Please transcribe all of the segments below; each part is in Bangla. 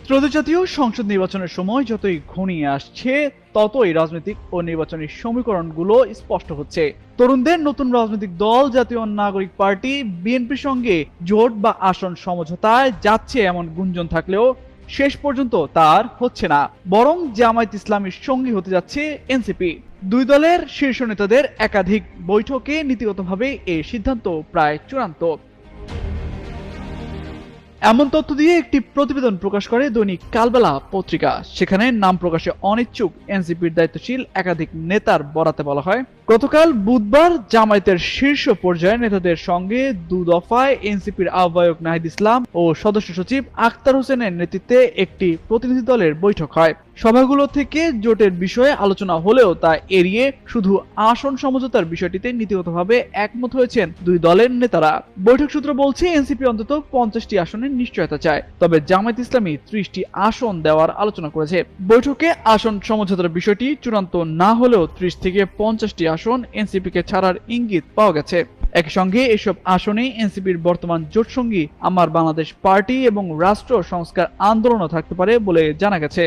ত্রয়োদশ জাতীয় সংসদ নির্বাচনের সময় যতই ঘনিয়ে আসছে ততই রাজনৈতিক ও নির্বাচনী সমীকরণগুলো স্পষ্ট হচ্ছে। তরুণদের নতুন রাজনৈতিক দল জাতীয় নাগরিক পার্টি বিএনপির সঙ্গে জোট বা আসন সমঝোতায় যাচ্ছে এমন গুঞ্জন থাকলেও শেষ পর্যন্ত তার হচ্ছে না, বরং জামায়াত ইসলামীর সঙ্গী হতে যাচ্ছে এনসিপি। দুই দলের শীর্ষ নেতাদের একাধিক বৈঠকে নীতিগতভাবে এই সিদ্ধান্ত প্রায় চূড়ান্ত। এমন তথ্য দিয়ে একটি প্রতিবেদন প্রকাশ করে দৈনিক কালবেলা পত্রিকা। সেখানে নাম প্রকাশে অনিচ্ছুক এনসিপির দায়িত্বশীল একাধিক নেতার বরাতে বলা হয়, গতকাল বুধবার জামায়াতের শীর্ষ পর্যায়ের নেতাদের সঙ্গে দুদফায় এনসিপির আহ্বায়ক নাহিদ ইসলাম ও সদস্য সচিব আখতার হোসেনের নেতৃত্বে একটি প্রতিনিধি দলের বৈঠক হয়। সভাগুলো থেকে জোটের বিষয়ে আলোচনা হলেও তা এড়িয়ে শুধু আসন সমঝোতার বিষয়টিতে নীতিগতভাবে একমত হয়েছেন দুই দলের নেতারা। বৈঠক সূত্র বলছে, এনসিপি অন্তত 50টি আসনের নিশ্চয়তা চায়, তবে জামায়াত ইসলামী 30টি আসন দেওয়ার আলোচনা করেছে। বৈঠকে আসন সমঝোতার বিষয়টি চূড়ান্ত না হলেও 30 থেকে 50টি আসন এনসিপি কে ছাড়ার ইঙ্গিত পাওয়া গেছে। একই সঙ্গে এসব আসনে এনসিপির বর্তমান জোটসঙ্গী আমার বাংলাদেশ পার্টি এবং রাষ্ট্র সংস্কার আন্দোলনও থাকতে পারে বলে জানা গেছে।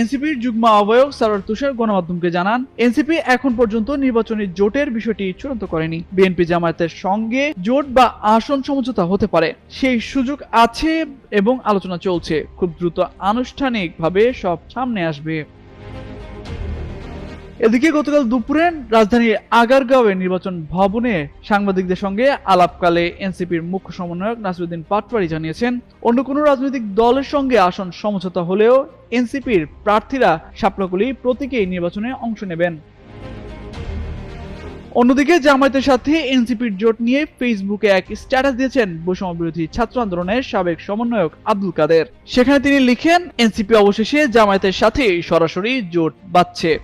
এনসিপির যুগ্ম আহ্বায়ক সারোয়ার তুষার গণমাধ্যমকে জানান, এনসিপি এখন পর্যন্ত নির্বাচনী জোটের বিষয়টি চূড়ান্ত করেনি। বিএনপি জামায়াতের সঙ্গে জোট বা আসন সমঝোতা হতে পারে, সেই সুযোগ আছে এবং আলোচনা চলছে। খুব দ্রুত আনুষ্ঠানিকভাবে সব সামনে আসবে। এদিকে গতকাল দুপুরে রাজধানীর আগারগাঁওয়ের নির্বাচন ভবনে সাংবাদিকদের সঙ্গে আলাপকালে এনসিপির মুখ্য সমন্বয়ক নাসিরউদ্দিন পাটোয়ারী জানিয়েছেন, অন্য কোনো রাজনৈতিক দলের সঙ্গে আসন সমঝোতা হলেও এনসিপির প্রার্থীরা শাপলাকলি প্রতীকেই নির্বাচনে অংশ নেবেন। অন্যদিকে জামায়াতের সাথে এনসিপির জোট নিয়ে ফেসবুকে এক স্ট্যাটাস দিয়েছেন বৈষম্য বিরোধী ছাত্র আন্দোলনের সাবেক সমন্বয়ক আব্দুল কাদের। সেখানে তিনি লিখেন, এনসিপি অবশেষে জামায়াতের সাথে সরাসরি জোট বাঁধছে।